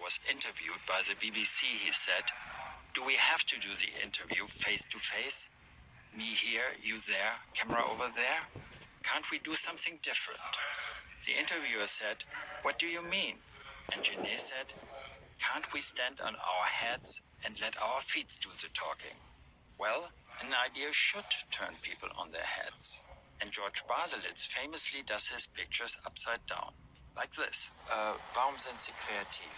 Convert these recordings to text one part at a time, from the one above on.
was interviewed by the BBC, he said, "Do we have to do the interview face to face? Me here, you there, camera over there? Can't we do something different?" The interviewer said, "What do you mean?" And Genet said, "Can't we stand on our heads and let our feet do the talking?" Well, an idea should turn people on their heads. And George Baselitz famously does his pictures upside down, like this. Warum sind Sie kreativ?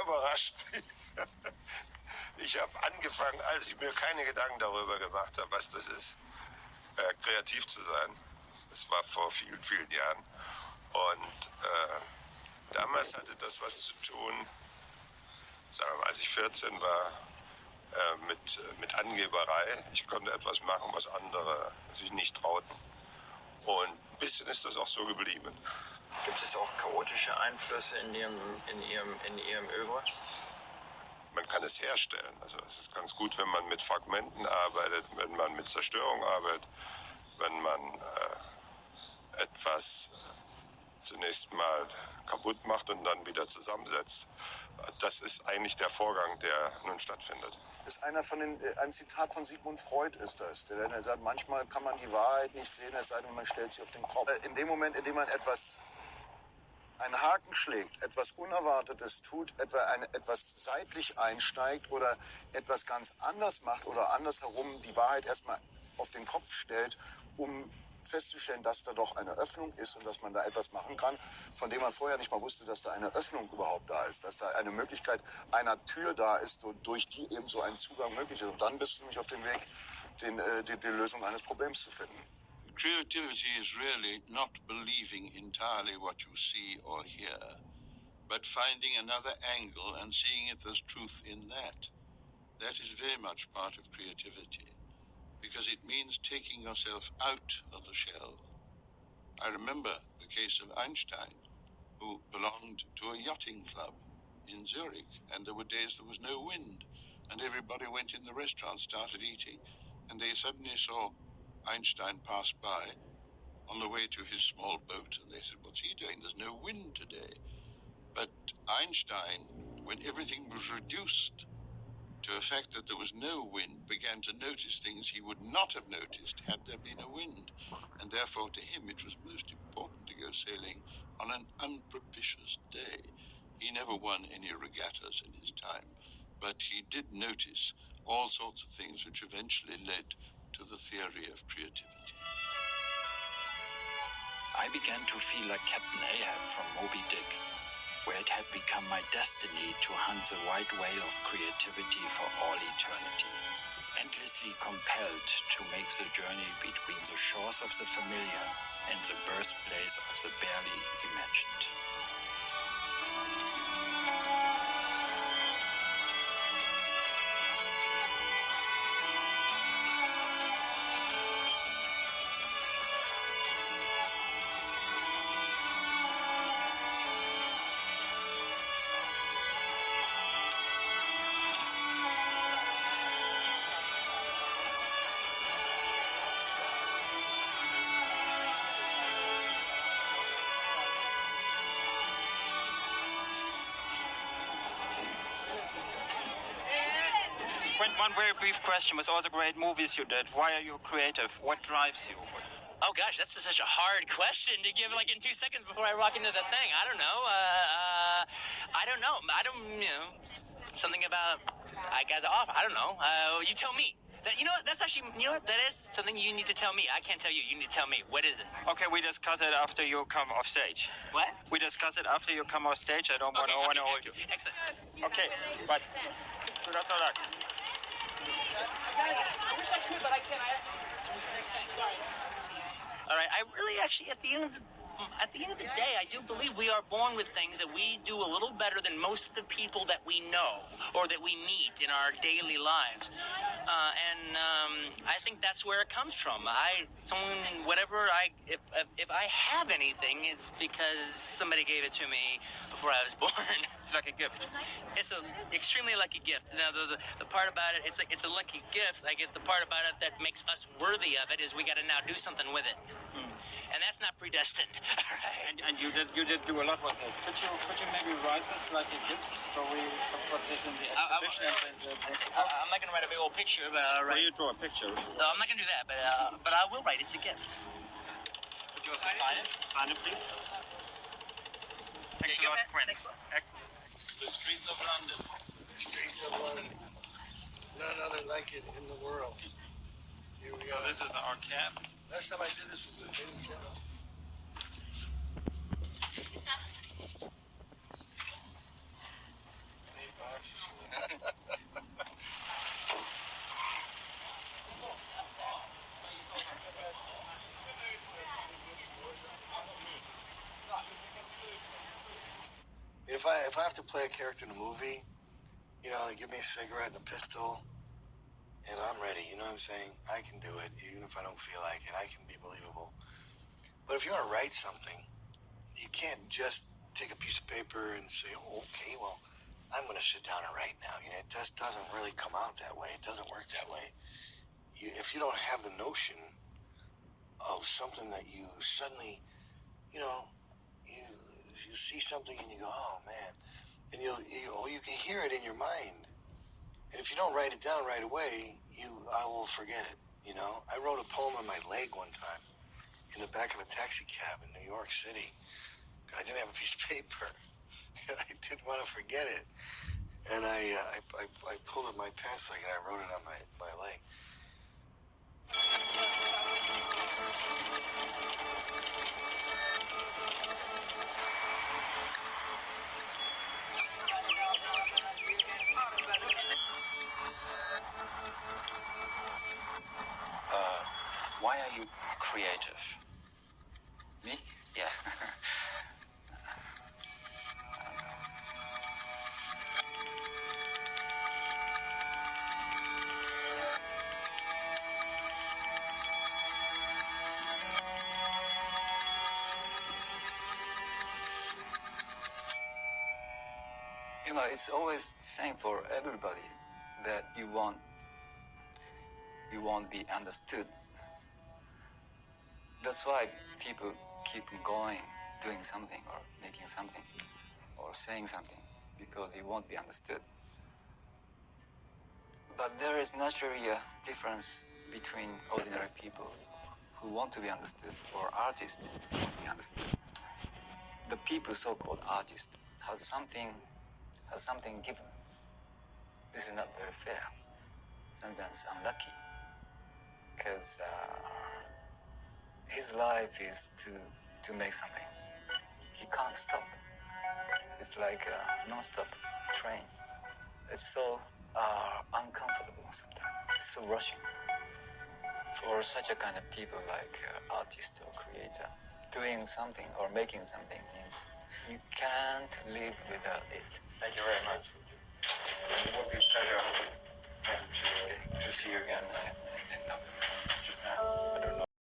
Überrascht mich. Ich habe angefangen, als ich mir keine Gedanken darüber gemacht habe, was das ist, kreativ zu sein. Das war vor vielen, vielen Jahren. Und damals hatte das was zu tun, sagen wir mal, als ich 14 war, mit Angeberei. Ich konnte etwas machen, was andere sich nicht trauten. Und ein bisschen ist das auch so geblieben. Gibt es auch chaotische Einflüsse in Ihrem Övre? Man kann es herstellen. Also es ist ganz gut, wenn man mit Fragmenten arbeitet, wenn man mit Zerstörung arbeitet, wenn man etwas zunächst mal kaputt macht und dann wieder zusammensetzt. Das ist eigentlich der Vorgang, der nun stattfindet. Das ist ein Zitat von Sigmund Freud ist das. Der sagt, manchmal kann man die Wahrheit nicht sehen, es sei denn, man stellt sie auf den Kopf. In dem Moment, in dem man einen Haken schlägt, etwas Unerwartetes tut, etwas seitlich einsteigt oder etwas ganz anders macht oder andersherum die Wahrheit erstmal auf den Kopf stellt, um festzustellen, dass da doch eine Öffnung ist und dass man da etwas machen kann, von dem man vorher nicht mal wusste, dass da eine Öffnung überhaupt da ist, dass da eine Möglichkeit einer Tür da ist, durch die eben so ein Zugang möglich ist. Und dann bist du nämlich auf dem Weg, die Lösung eines Problems zu finden. Creativity is really not believing entirely what you see or hear, but finding another angle and seeing if there's truth in that. That is very much part of creativity, because it means taking yourself out of the shell. I remember the case of Einstein, who belonged to a yachting club in Zurich, and there were days there was no wind, and everybody went in the restaurant, started eating, and they suddenly saw Einstein pass by on the way to his small boat, and they said, "What's he doing? There's no wind today." But Einstein, when everything was reduced to a fact that there was no wind, began to notice things he would not have noticed had there been a wind. And therefore to him it was most important to go sailing on an unpropitious day. He never won any regattas in his time, but he did notice all sorts of things which eventually led to the theory of creativity. I began to feel like Captain Ahab from Moby Dick, where it had become my destiny to hunt the white whale of creativity for all eternity, endlessly compelled to make the journey between the shores of the familiar and the birthplace of the barely imagined. One very brief question: with all the great movies you did, why are you creative? What drives you? Oh gosh, that's such a hard question to give like in 2 seconds before I walk into the thing. I don't know. Something about I got the offer. I don't know. You tell me. That is something you need to tell me. I can't tell you. You need to tell me. What is it? Okay, we discuss it after you come off stage. What? We discuss it after you come off sage. I don't want to hold you. Excellent. Okay, but so that's all right. I wish I could, but I can't. Sorry. All right. I really actually at the end of the day, I do believe we are born with things that we do a little better than most of the people that we know or that we meet in our daily lives. I think that's where it comes from. If I have anything, it's because somebody gave it to me before I was born. It's like a gift. It's an extremely lucky gift. Now, the part about it, it's a lucky gift. I get the part about it that makes us worthy of it is we got to now do something with it. And that's not predestined. Right? And you did do a lot with it. Could you maybe write this like a gift so we can put this in the exhibition and the next book? I'm not gonna write a big old picture, but I'll Or write. you draw a picture? No, I'm not gonna do that, but I will write. It's a gift. Could you also sign it? Sign it, please. Thanks a There you go, lot, man. Quinn. Thanks a lot. Excellent. The streets of London. Streets of London. None other like it in the world. Here we So are. this is our cab. Last time I did this was with David Jones. If I have to play a character in a movie, you know, they give me a cigarette and a pistol, and I'm ready. You know what I'm saying? I can do it, even if I don't feel like it. I can be believable. But if you want to write something, you can't just take a piece of paper and say, oh, okay, well, I'm going to sit down and write now. You know, it just doesn't really come out that way. It doesn't work that way. If you don't have the notion of something that you suddenly, you know, you see something and you go, oh man, and you can hear it in your mind. And if you don't write it down right away, I will forget it. You know, I wrote a poem on my leg one time in the back of a taxi cab in New York City. I didn't have a piece of paper. I didn't want to forget it. And I pulled up my pants leg and I wrote it on my leg. Why are you creative? Me? Yeah. You know, it's always the same for everybody that you won't be understood. That's why people keep going, doing something or making something or saying something, because you won't be understood. But there is naturally a difference between ordinary people who want to be understood or artists who want to be understood. The people, so-called artists, has something given. This is not very fair. Sometimes unlucky, because his life is to make something. He can't stop. It's like a non-stop train. It's so uncomfortable sometimes. It's so rushing. For such a kind of people like artist or creator, doing something or making something means you can't live without it. Thank you very much.